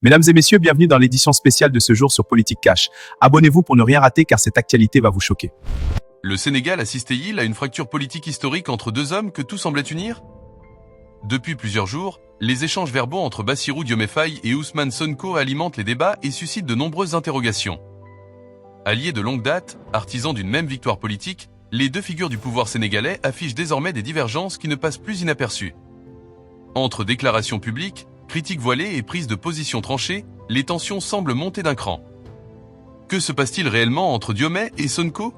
Mesdames et messieurs, bienvenue dans l'édition spéciale de ce jour sur Politique Cash. Abonnez-vous pour ne rien rater car cette actualité va vous choquer. Le Sénégal assiste-t-il à une fracture politique historique entre deux hommes que tout semblait unir? Depuis plusieurs jours, les échanges verbaux entre Bassirou Diomaye Faye et Ousmane Sonko alimentent les débats et suscitent de nombreuses interrogations. Alliés de longue date, artisans d'une même victoire politique, les deux figures du pouvoir sénégalais affichent désormais des divergences qui ne passent plus inaperçues. Entre déclarations publiques, critiques voilées et prises de position tranchées, les tensions semblent monter d'un cran. Que se passe-t-il réellement entre Diomaye et Sonko?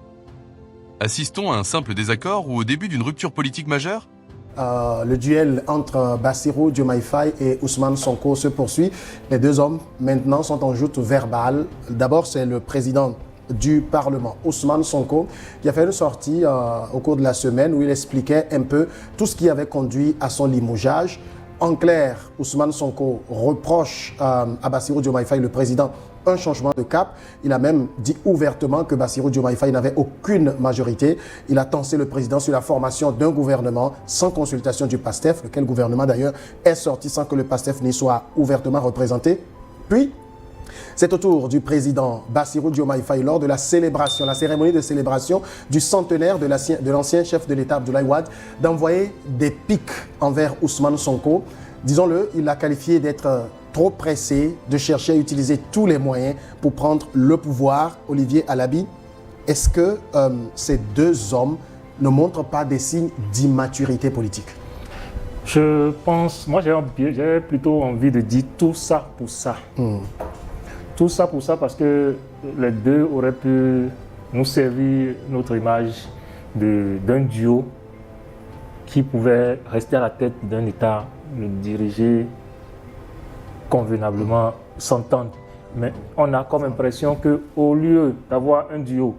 Assistons à un simple désaccord ou au début d'une rupture politique majeure? Le duel entre Bassirou Diomaye Faye et Ousmane Sonko se poursuit. Les deux hommes maintenant sont en joute verbale. D'abord, c'est le président du Parlement, Ousmane Sonko, qui a fait une sortie au cours de la semaine où il expliquait un peu tout ce qui avait conduit à son limogeage. En clair, Ousmane Sonko reproche à Bassirou Diomaye Faye, le président, un changement de cap. Il a même dit ouvertement que Bassirou Diomaye Faye n'avait aucune majorité. Il a tensé le président sur la formation d'un gouvernement sans consultation du PASTEF, lequel gouvernement d'ailleurs est sorti sans que le PASTEF n'y soit ouvertement représenté. Puis, c'est au tour du président Bassirou Diomaye Faye lors de la cérémonie de célébration du centenaire de l'ancien chef de l'État Abdoulaye Wade d'envoyer des piques envers Ousmane Sonko. Disons-le, il l'a qualifié d'être trop pressé, de chercher à utiliser tous les moyens pour prendre le pouvoir. Olivier Alabi, est-ce que ces deux hommes ne montrent pas des signes d'immaturité politique? Je pense, moi j'ai plutôt envie de dire tout ça pour ça. Tout ça pour ça parce que les deux auraient pu nous servir notre image d'un duo qui pouvait rester à la tête d'un État, le diriger convenablement, s'entendre. Mais on a comme impression qu'au lieu d'avoir un duo,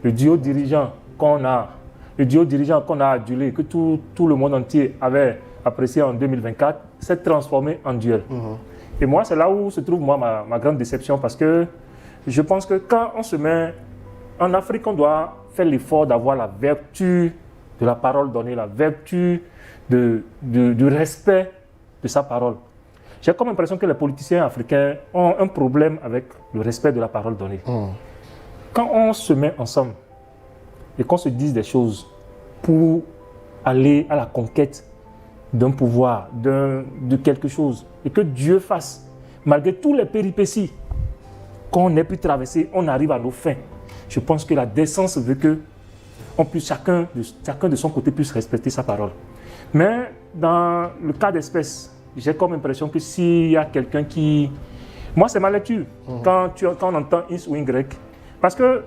le duo dirigeant qu'on a adulé, que tout le monde entier avait apprécié en 2024, s'est transformé en duel. Et moi, c'est là où se trouve ma grande déception parce que je pense que quand on se met en Afrique, on doit faire l'effort d'avoir la vertu de la parole donnée, la vertu du respect de sa parole. J'ai comme l'impression que les politiciens africains ont un problème avec le respect de la parole donnée. Quand on se met ensemble et qu'on se dise des choses pour aller à la conquête d'un pouvoir, de quelque chose, et que Dieu fasse, malgré tous les péripéties qu'on ait pu traverser, on arrive à nos fins. Je pense que la décence veut que chacun de son côté puisse respecter sa parole. Mais dans le cas d'espèce, j'ai comme impression que s'il y a quelqu'un qui... Moi, c'est ma lecture, quand on entend X ou Y. Parce que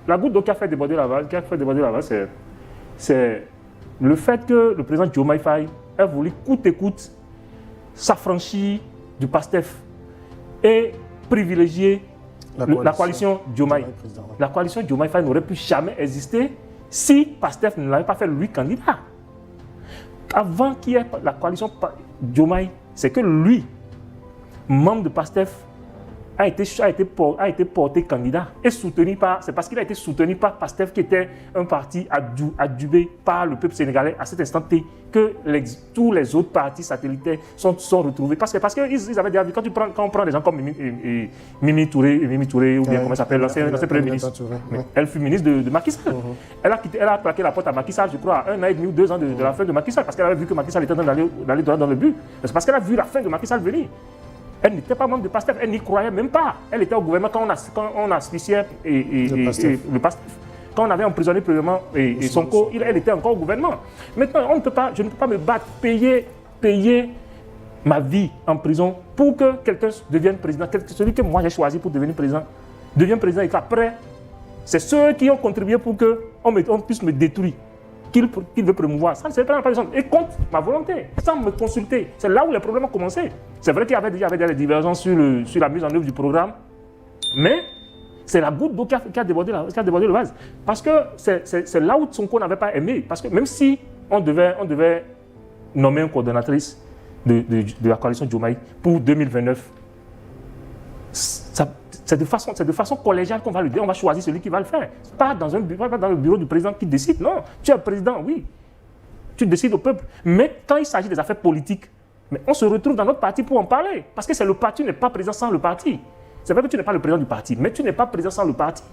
la goutte d'eau qui a fait déborder la vase, c'est le fait que le président Diomaye Faye a voulu coûte et coûte s'affranchir du PASTEF et privilégier la coalition Diomaye. La coalition Diomaye Faye n'aurait pu jamais exister si PASTEF ne l'avait pas fait lui candidat. Avant qu'il y ait la coalition Diomaye, c'est que lui, membre de PASTEF, a été porté candidat et soutenu par... C'est parce qu'il a été soutenu par PASTEF qui était un parti adjubé par le peuple sénégalais à cet instant T que tous les autres partis satellitaires sont retrouvés. Parce qu'ils avaient déjà vu, quand on prend des gens comme Mimi Touré ou bien comment ça s'appelle, l'ancien premier ministre, elle fut ministre de Macky Sall. Elle a claqué la porte à Macky Sall, je crois, à 1 an et demi ou 2 ans de la fin de Macky Sall, parce qu'elle avait vu que Macky Sall était en train d'aller droit dans le but. C'est parce qu'elle a vu la fin de Macky Sall venir. Elle n'était pas membre de PASTEF, elle n'y croyait même pas. Elle était au gouvernement quand on asphyxiait le PASTEF. Quand on avait emprisonné président et Sonko, elle était encore au gouvernement. Maintenant, je ne peux pas me battre, payer ma vie en prison pour que quelqu'un devienne président. Celui que moi j'ai choisi pour devenir président, devient président et qu'après, c'est ceux qui ont contribué pour qu'on puisse me détruire. Qu'il veut promouvoir. Ça ne se prend pas exemple. Et contre ma volonté, sans me consulter. C'est là où les problèmes ont commencé. C'est vrai qu'il y avait déjà des divergences sur la mise en œuvre du programme, mais c'est la goutte d'eau qui a débordé le vase. Parce que c'est là où Sonko n'avait pas aimé. Parce que même si on devait nommer une coordonnatrice de la coalition Diomaye pour 2029, c'est de façon collégiale qu'on va le dire, on va choisir celui qui va le faire. Pas dans le bureau du président qui décide, non. Tu es le président, oui. Tu décides au peuple. Mais quand il s'agit des affaires politiques, Mais on se retrouve dans notre parti pour en parler. Parce que c'est le parti, tu n'es pas présent sans le parti. C'est vrai que tu n'es pas le président du parti, mais tu n'es pas présent sans le parti.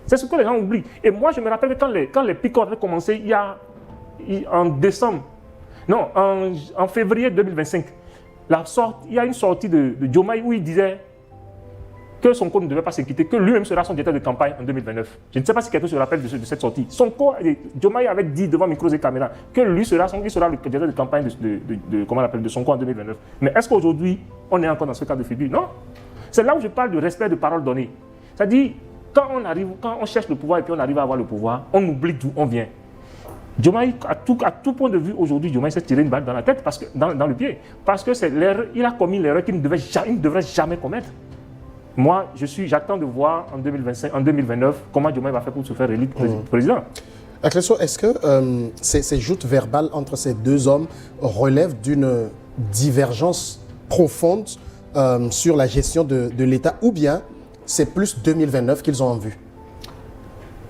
C'est ce que les gens oublient. Et moi, je me rappelle que quand les picots avaient commencé, en décembre, non, en février 2025, il y a une sortie de Diomaye où il disait que Sonko ne devait pas s'inquiéter, que lui-même sera son directeur de campagne en 2029. Je ne sais pas si quelqu'un se rappelle de cette sortie. Diomaye avait dit devant micros et caméras que lui sera le directeur de campagne de Sonko en 2029. Mais est-ce qu'aujourd'hui, on est encore dans ce cas de figure? Non. C'est là où je parle de respect de parole donnée. C'est-à-dire, quand on cherche le pouvoir et puis on arrive à avoir le pouvoir, on oublie d'où on vient. Diomaye, à tout point de vue, aujourd'hui, Diomaye s'est tiré une balle dans la tête, dans le pied, parce que il a commis l'erreur qu'il ne devrait jamais commettre. Moi, j'attends de voir en 2025, en 2029, comment Diomaye va faire pour se faire élire président. Akleso, est-ce que ces joutes verbales entre ces deux hommes relèvent d'une divergence profonde sur la gestion de l'État, ou bien c'est plus 2029 qu'ils ont en vue?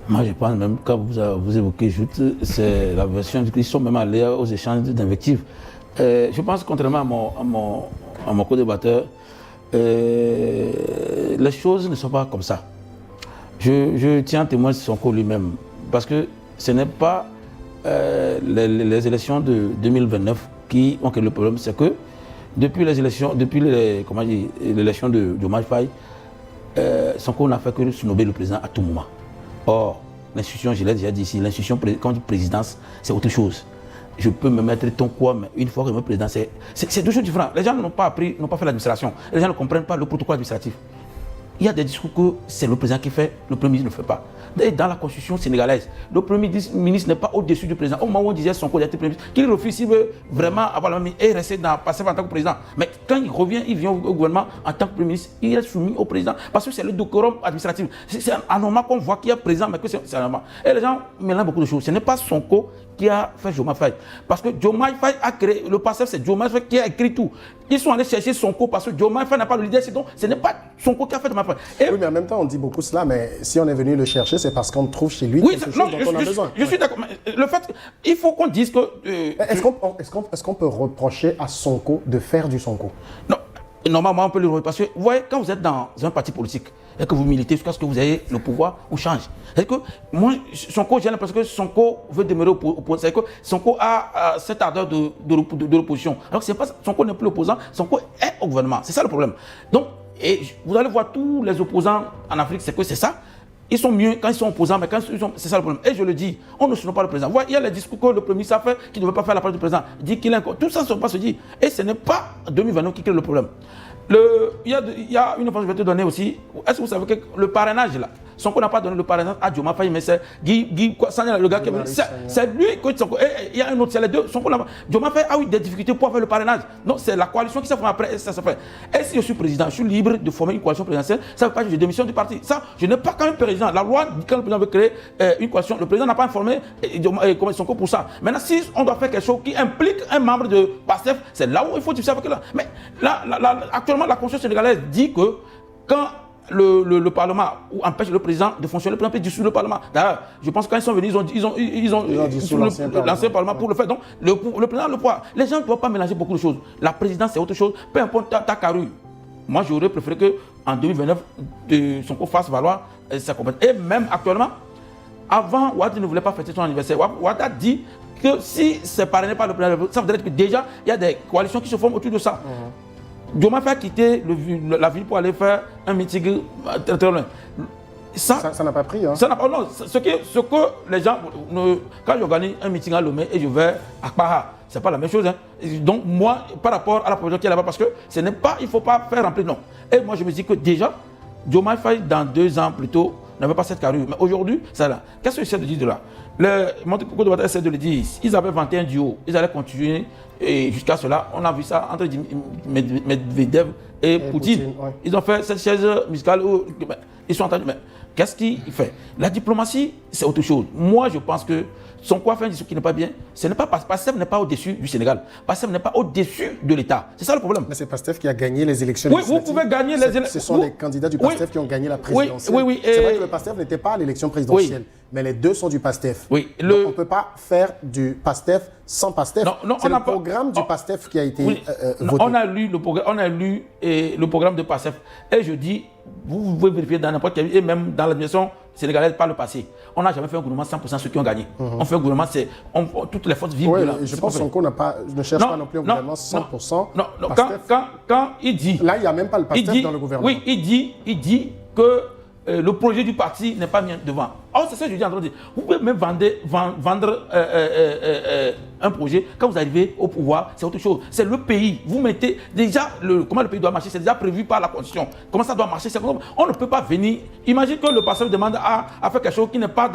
Moi, je pense même, quand vous évoquez joute, c'est la version qu'ils sont même allés aux échanges d'invectives. Je pense, contrairement à mon co-débatteur, les choses ne sont pas comme ça. Je tiens témoin de Sonko lui-même, parce que ce n'est pas les élections de 2029 qui ont créé le problème, c'est que depuis l'élection de Diomaye Faye, Sonko n'a fait que snobber le président à tout moment. Or, l'institution, je l'ai déjà dit ici, l'institution, quand on dit présidence, c'est autre chose. Je peux me mettre ton quoi, mais une fois que je me président, c'est deux choses différentes. Les gens n'ont pas fait l'administration. Les gens ne comprennent pas le protocole administratif. Il y a des discours que c'est le président qui fait, le Premier ministre ne fait pas. Et dans la constitution sénégalaise, le Premier ministre n'est pas au-dessus du président. Au moment où on disait Sonko était Premier ministre, qu'il refuse, il veut vraiment avoir la même et rester passer en tant que président. Mais quand il revient, il vient au gouvernement en tant que Premier ministre, il est soumis au président parce que c'est le décorum administratif. C'est anormal qu'on voit qu'il y a président, mais que c'est anormal. Et les gens mélangent beaucoup de choses. Ce n'est pas Sonko qui a fait Diomaye Faye. Parce que Diomaye Faye a créé, le PASTEF, c'est Diomaye Faye qui a écrit tout. Ils sont allés chercher Sonko parce que Diomaye Faye n'a pas le leadership, donc ce n'est pas Sonko qui a fait Diomaye Faye. Oui, mais en même temps, on dit beaucoup cela, mais si on est venu le chercher, c'est parce qu'on trouve chez lui quelque chose dont on a besoin. Je suis d'accord, mais le fait, il faut qu'on dise que... Est-ce qu'on peut reprocher à Sonko de faire du Sonko? Non. Normalement, on peut le reprocher. Parce que, vous voyez, quand vous êtes dans un parti politique et que vous militez jusqu'à ce que vous ayez le pouvoir, on change. C'est que moi, Sonko, j'ai l'impression que Sonko veut demeurer au pouvoir. C'est que Sonko a cette ardeur de l'opposition. Alors que c'est pas, Sonko n'est plus opposant, Sonko est au gouvernement. C'est ça le problème. Donc, et vous allez voir tous les opposants en Afrique, c'est que c'est ça. Ils sont mieux quand ils sont opposants, mais quand ils sont... C'est ça le problème. Et je le dis, on ne soutient pas le président. Vous voyez, il y a les discours que le Premier ministre a fait, qui ne veut pas faire la parole du président. Il dit qu'il est encore... Tout ça ne se passe, se dit. Et ce n'est pas 2029 qui crée le problème. Il y a une fois que je vais te donner aussi. Est-ce que vous savez que le parrainage là, Sonko n'a pas donné le parrainage à Diomaye Faye, mais c'est Guy Sagna, le gars qui c'est lui qui Sonko. Et il y a un autre, c'est les deux. Sonko n'a pas. Diomaye Faye a eu des difficultés pour faire le parrainage. Donc c'est la coalition qui s'est formée après et ça se fait. Et si je suis président, je suis libre de former une coalition présidentielle, ça ne veut pas que je démissionne du parti. Ça, je n'ai pas quand même président. La loi dit que quand le président veut créer une coalition, le président n'a pas informé Sonko pour ça. Maintenant, si on doit faire quelque chose qui implique un membre de PASTEF, c'est là où il faut discuter avec là. Mais là, actuellement, la Constitution sénégalaise dit que quand le Parlement empêche le président de fonctionner, le président peut dissoudre le Parlement. D'ailleurs, je pense que quand ils sont venus, ils ont dissous l'ancien Parlement pour le faire. Donc, le président a le pouvoir. Les gens ne doivent pas mélanger beaucoup de choses. La présidence, c'est autre chose. Peu importe ta carrure. Moi, j'aurais préféré qu'en 2029, Sonko fasse valoir sa compétence. Et même actuellement, avant, Ouattara ne voulait pas fêter son anniversaire. Ouattara dit que si c'est parrainé par le président, ça veut dire que déjà, il y a des coalitions qui se forment autour de ça. Diomaye Faye a quitté la ville pour aller faire un meeting très loin. Ça n'a pas pris. Hein. Ça n'a pas, non, ce que les gens... quand j'organise un meeting à Lomé et je vais à Kpaha, ce n'est pas la même chose. Hein. Donc moi, par rapport à la proposition qui est là-bas, parce que ce n'est pas... Il ne faut pas faire remplir, non. Et moi, je me dis que déjà, Diomaye Faye, dans 2 ans plus tôt, n'avait pas cette carrure. Mais aujourd'hui, ça là. Qu'est-ce que j'essaie de dire de là? Mon co-débatteur essaie de le dire. Ils avaient 21 duos. Ils allaient continuer. Et jusqu'à cela, on a vu ça entre Medvedev et Poutine. Ouais. Ils ont fait cette chaise musicale où ils sont entendus. Mais qu'est-ce qu'il fait? La diplomatie, c'est autre chose. Moi, je pense que Sonko fait un discours qui n'est pas bien. Ce n'est pas PASTEF n'est pas au-dessus du Sénégal. PASTEF n'est pas au-dessus de l'État. C'est ça le problème. Mais c'est PASTEF qui a gagné les élections. Oui, vous pouvez gagner les élections. Ce sont les candidats du PASTEF qui ont gagné la présidentielle. Oui. C'est vrai que le PASTEF n'était pas à l'élection présidentielle. mais les deux sont du PASTEF. Oui, Donc, on ne peut pas faire du PASTEF sans PASTEF. C'est le programme du PASTEF qui a été voté. On a lu le programme de PASTEF. Et je dis, vous pouvez vérifier dans n'importe quel, et même dans l'administration sénégalaise par le passé. On n'a jamais fait un gouvernement 100% ceux qui ont gagné. On fait un gouvernement, toutes les forces vivent de là. Je pense qu'on ne cherche pas non plus un gouvernement 100%. Non, quand il dit... Là, il n'y a même pas le PASTEF dans le gouvernement. Oui, il dit que le projet du parti n'est pas mis devant. Or, c'est ça que je dis en train de dire. Vous pouvez même vendre un projet. Quand vous arrivez au pouvoir, c'est autre chose. C'est le pays. Vous mettez déjà comment le pays doit marcher. C'est déjà prévu par la Constitution. Comment ça doit marcher. On ne peut pas venir. Imagine que le passeur demande à faire quelque chose qui n'est pas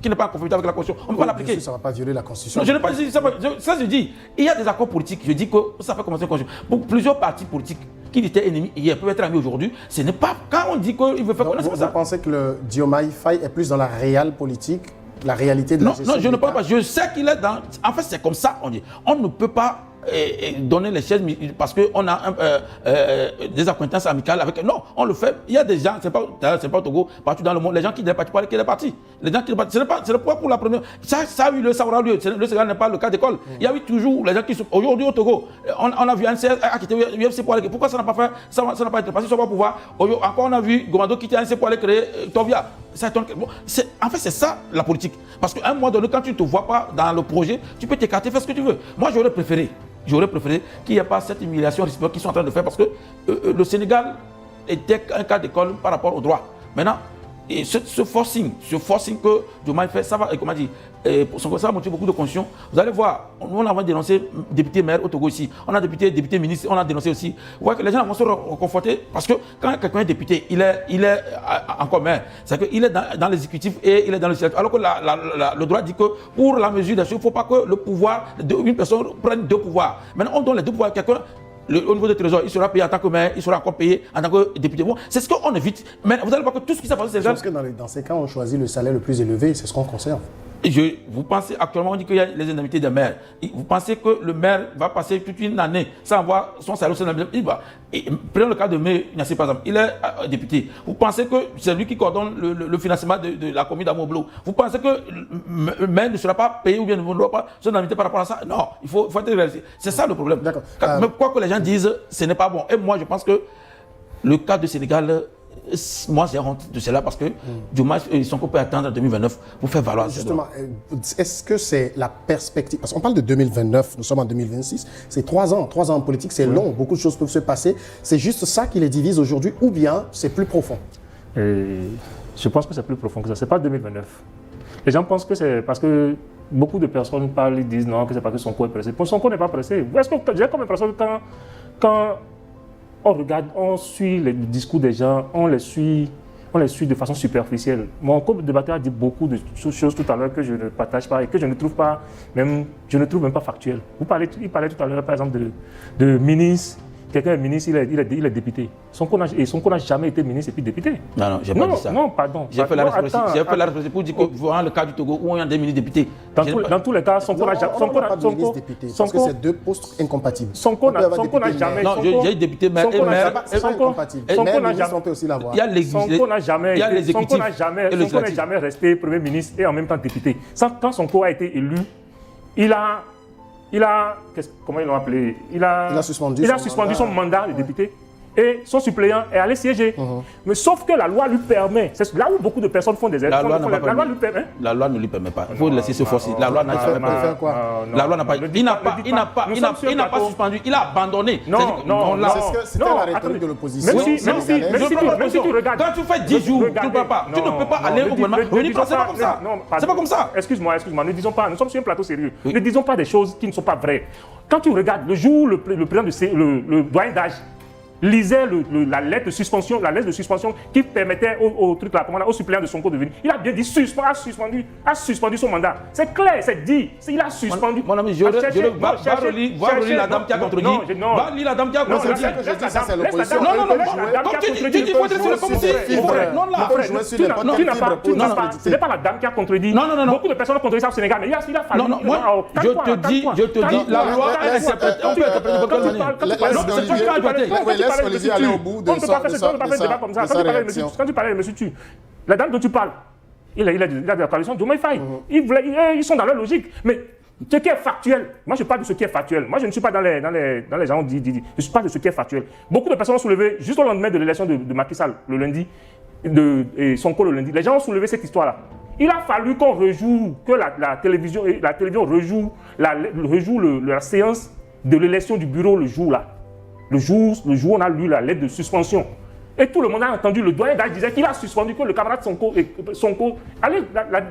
qui n'est pas en conformité avec la Constitution. On ne peut pas l'appliquer. Ça ne va pas violer la Constitution. Non, je n'ai pas dit ça. Ça, je dis. Il y a des accords politiques. Je dis que ça fait commencer une Constitution. Pour plusieurs partis politiques qui étaient ennemis hier peuvent être amis aujourd'hui. Ce n'est pas quand on dit qu'il veut faire comme ça. Vous pensez que le Diomaye Faye est plus dans la réelle politique, la réalité de la gestion? Non, je ne pense pas. Je sais qu'il est dans... En fait, c'est comme ça, on dit. On ne peut pas donner les chaises parce qu'on a des acquaintances amicales avec... Non, on le fait. Il y a des gens, c'est pas au Togo, partout dans le monde, les gens qui ne partent pas, qui sont partis. Les gens qui ne partent pas, c'est pas pour la première... Ça a eu lieu, ça aura lieu. Le Sénégal n'est pas le cas d'école. Il y a eu toujours les gens qui sont... Aujourd'hui au Togo, on a vu NCS quitter l'UFC pour aller... Pourquoi ça n'a pas fait... Ça n'a pas été passé sur le pouvoir. Encore on a vu Gomando quitter l'UFC pour aller créer Tovia. Bon, en fait, c'est ça la politique. Parce qu'à un moment donné, quand tu ne te vois pas dans le projet, tu peux t'écarter, faire ce que tu veux. Moi, j'aurais préféré qu'il n'y ait pas cette humiliation réciproque qu'ils sont en train de faire parce que le Sénégal était un cas d'école par rapport au droit. Maintenant, et ce forcing que Diomaye fait, ça va, comment dire, ça va montrer beaucoup de conscience. Vous allez voir, on a dénoncé député maire au Togo ici, on a député ministre, on a dénoncé aussi. Vous voyez que les gens vont se reconforter parce que quand quelqu'un est député, il est en commun. C'est qu'il est dans l'exécutif et il est dans le législatif. Alors que le droit dit que pour la mesure des choses, il ne faut pas que le pouvoir d'une personne prenne deux pouvoirs. Maintenant, on donne les deux pouvoirs à quelqu'un. Au niveau du trésor, il sera payé en tant que maire, il sera encore payé en tant que député. Bon, c'est ce qu'on évite. Mais vous allez voir que tout ce qui s'est passé, c'est parce que dans ces cas, on choisit le salaire le plus élevé, c'est ce qu'on conserve. Vous pensez, actuellement, on dit qu'il y a les indemnités des maires. Vous pensez que le maire va passer toute une année sans avoir son salaire? Prenons le cas de Mé Niassé, par exemple. Il est député. Vous pensez que c'est lui qui coordonne le financement de la commune d'Amoblo? Vous pensez que le maire ne sera pas payé ou bien ne doit pas son indemnité par rapport à ça? Non, il faut être réalisé. C'est ça le problème. Mais quoi que les gens disent, ce n'est pas bon. Et moi, je pense que le cas du Sénégal... Moi, j'ai honte de cela parce que Diomaye Sonko peut attendre 2029 pour faire valoir. Justement, est-ce que c'est la perspective? Parce qu'on parle de 2029, nous sommes en 2026, c'est 3 ans. 3 ans en politique, c'est long, beaucoup de choses peuvent se passer. C'est juste ça qui les divise aujourd'hui ou bien c'est plus profond? Je pense que c'est plus profond que ça. Ce n'est pas 2029. Les gens pensent que c'est parce que beaucoup de personnes parlent, ils disent non, que c'est parce que Sonko est pressé. Pour Sonko n'est pas pressé. Est-ce que j'ai comme l'impression que quand on regarde, on suit les discours des gens, on les suit de façon superficielle. Mon co-débatteur a dit beaucoup de choses tout à l'heure que je ne partage pas et que je ne trouve même pas factuelles. Il parlait tout à l'heure, par exemple, de ministre. Quelqu'un est ministre, il est député. Sonko n'a jamais été ministre et puis député. Non, j'ai pas dit ça. Non, pardon. J'ai fait la réflexion pour dire que voilà le cas du Togo où il y a des ministres députés. Dans tous les cas, Sonko n'a jamais... Parce que c'est deux postes incompatibles. Sonko n'a jamais... Non, j'ai député maire et maire. C'est pas incompatible. On peut aussi l'avoir. Sonko n'a jamais resté Premier ministre et en même temps député. Quand Sonko a été élu, il a comment ils l'ont appelé? Il a suspendu son mandat de député et son suppléant est allé siéger. Mais sauf que la loi lui permet, c'est là où beaucoup de personnes font des erreurs. La loi lui permet. La loi ne lui permet pas. Il faut laisser se forcer. La loi n'a jamais permis. La loi n'a pas. Il n'a pas suspendu. Il a abandonné. Non, c'était la rhétorique de l'opposition. Même si tu regardes. Quand tu fais 10 jours, tu ne peux pas aller au gouvernement. C'est pas comme ça. C'est pas comme ça. Excuse-moi, ne disons pas. Nous sommes sur un plateau sérieux. Ne disons pas des choses qui ne sont pas vraies. Quand tu regardes le jour où le président le doyen d'âge lisait la lettre de suspension qui permettait au suppléant de Sonko de venir. Il a bien dit a suspendu son mandat. C'est clair, c'est dit. Il a suspendu. Mon ami, va relire la dame qui a contredit. Va lire la dame qui a contredit. C'est ça que je dis, ça c'est l'opposition. Comme tu dis, il faut être sur le comité. Non, là, ce n'est pas la dame qui a contredit. Non. Beaucoup de personnes ont contredit ça au Sénégal, mais il a fallu. Non, moi, je te dis, la loi, on peut interpréter de quelle manière. Laisse Olivier aller au bout de sa réaction. Quand tu parlais de M. Tu, la dame dont tu parles, Il a de la coalition Diomaye Faye. Ils sont dans leur logique. Mais ce qui est factuel, moi je parle de ce qui est factuel. Moi je ne suis pas dans les gens je ne suis pas de ce qui est factuel. Beaucoup de personnes ont soulevé, juste au lendemain de l'élection de Macky Sall, le lundi, et Sonko le lundi, les gens ont soulevé cette histoire-là. Il a fallu qu'on rejoue, que la télévision rejoue la séance de l'élection du bureau le jour-là. Le jour où on a lu la lettre de suspension. Et tout le monde a entendu, le doyen d'âge disait qu'il a suspendu que le camarade Sonko. Allez,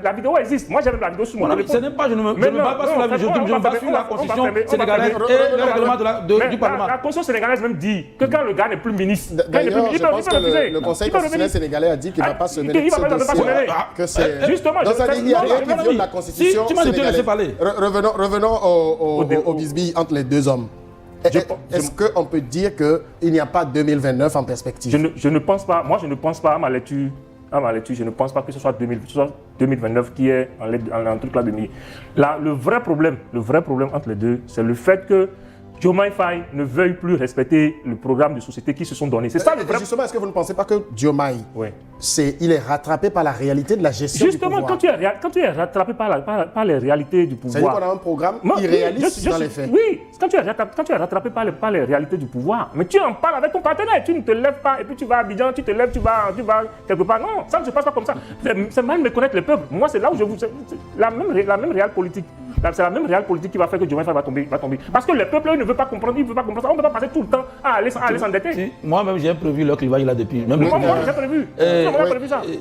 la vidéo existe. Moi, j'avais la vidéo sur mon téléphone. Ce n'est pas, je ne me bats pas sur la vidéo, je me bats sur la constitution sénégalaise et le règlement du Parlement. La constitution sénégalaise même dit que quand le gars n'est plus ministre, d'ailleurs, je pense que le Conseil constitutionnel sénégalais a dit qu'il ne va pas se mêler de ce dossier. Justement, donc ça dit qu'il n'y a rien qui viole la constitution sénégalaise. Revenons au bisbille entre les deux hommes. Est-ce qu'on peut dire qu'il n'y a pas 2029 en perspective? Je ne pense pas. Moi, je ne pense pas à ma lecture. Je ne pense pas que ce soit 2029 qui est en truc là de milieu. Là, le vrai problème entre les deux, c'est le fait que Diomaye Faye ne veuille plus respecter le programme de société qui se sont donnés. C'est ça le vrai. Justement, est-ce que vous ne pensez pas que Diomaye, il est rattrapé par la réalité de la gestion du pouvoir? Justement, quand tu es rattrapé par les réalités du pouvoir. C'est-à-dire qu'on a un programme irréaliste dans les faits. Oui, quand tu es rattrapé par les réalités du pouvoir, mais tu en parles avec ton partenaire, tu ne te lèves pas et puis tu vas à Abidjan, tu te lèves, tu vas quelque part. Non, ça ne se passe pas comme ça. C'est mal méconnaître le peuple. Moi, c'est là où je vous... La même réelle politique. C'est la même réelle politique qui va faire que Diomaye Faye va tomber. Parce que le peuple, il ne veut pas comprendre, il ne veut pas comprendre ça. On ne peut pas passer tout le temps à aller s'endetter. Moi-même, j'ai prévu le clivage là depuis. Moi, j'ai prévu.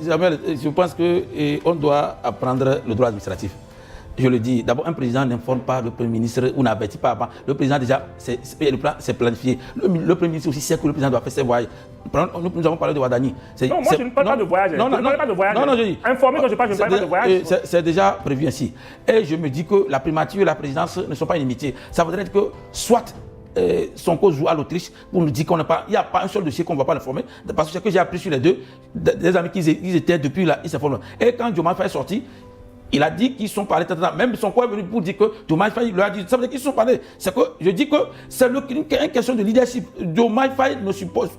Samuel, je pense qu'on doit apprendre le droit administratif. Je le dis, d'abord, un président n'informe pas le Premier ministre ou n'avertit pas avant. Le président, déjà, le plan, c'est planifié. Le Premier ministre aussi sait que le président doit faire ses voyages. Nous avons parlé de Ouadani. Non, moi, je ne parle pas de voyage. Non, je dis. Informé quand je parle, je ne parle pas de voyage. C'est déjà prévu ainsi. Et je me dis que la primature et la présidence ne sont pas inimitiés. Ça voudrait dire que soit Sonko joue à l'Autriche pour nous dire qu'il n'y a pas un seul dossier qu'on ne va pas l'informer. Parce que ce que j'ai appris sur les deux, des amis qui étaient depuis là, ils s'informent. Et quand Diomaye Faye est sorti, il a dit qu'ils sont parlés, même Sonko est venu pour dire que Diomaye Faye lui a dit, ça veut dire qu'ils sont parlés. C'est que je dis que c'est une question de leadership. Diomaye Faye ne supporte,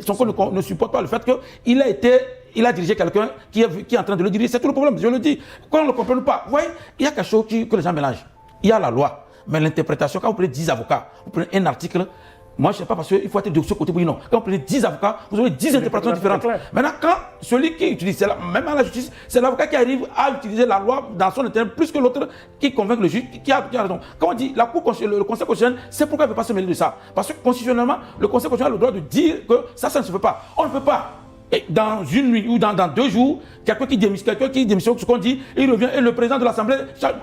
Sonko ne supporte pas le fait qu'il a dirigé quelqu'un qui est en train de le diriger. C'est tout le problème, je le dis. Quand on ne le comprend pas, vous voyez, il y a quelque chose que les gens mélangent. Il y a la loi, mais l'interprétation, quand vous prenez 10 avocats, vous prenez un article. Moi, je ne sais pas parce qu'il faut être de ce côté pour dire non. Quand vous prenez 10 avocats, vous avez 10 interprétations différentes. Maintenant, quand celui qui utilise, même à la justice, c'est l'avocat qui arrive à utiliser la loi dans son intérêt plus que l'autre qui convainc le juge qui a raison. Quand on dit le Conseil constitutionnel, c'est pourquoi il ne peut pas se mêler de ça. Parce que constitutionnellement, le Conseil constitutionnel a le droit de dire que ça ne se peut pas. On ne peut pas. Et dans une nuit ou dans 2 jours, quelqu'un qui démissionne, ce qu'on dit, il revient et le président de l'Assemblée, ça,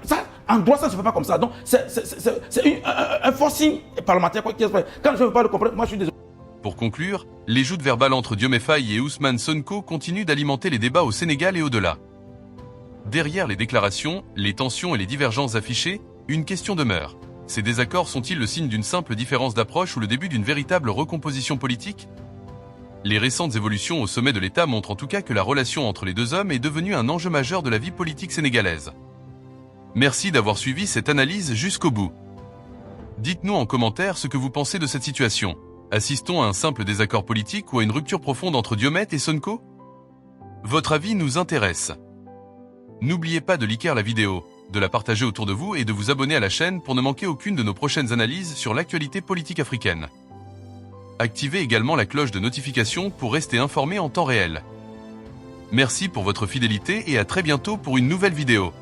en droit, ça ne se fait pas comme ça. Donc, c'est un forcing parlementaire qui se fait. Quand je ne veux pas le comprendre, moi je suis désolé. Pour conclure, les joutes verbales entre Diomaye Faye et Ousmane Sonko continuent d'alimenter les débats au Sénégal et au-delà. Derrière les déclarations, les tensions et les divergences affichées, une question demeure. Ces désaccords sont-ils le signe d'une simple différence d'approche ou le début d'une véritable recomposition politique ? Les récentes évolutions au sommet de l'État montrent en tout cas que la relation entre les deux hommes est devenue un enjeu majeur de la vie politique sénégalaise. Merci d'avoir suivi cette analyse jusqu'au bout. Dites-nous en commentaire ce que vous pensez de cette situation. Assistons à un simple désaccord politique ou à une rupture profonde entre Diomaye et Sonko ? Votre avis nous intéresse. N'oubliez pas de liker la vidéo, de la partager autour de vous et de vous abonner à la chaîne pour ne manquer aucune de nos prochaines analyses sur l'actualité politique africaine. Activez également la cloche de notification pour rester informé en temps réel. Merci pour votre fidélité et à très bientôt pour une nouvelle vidéo.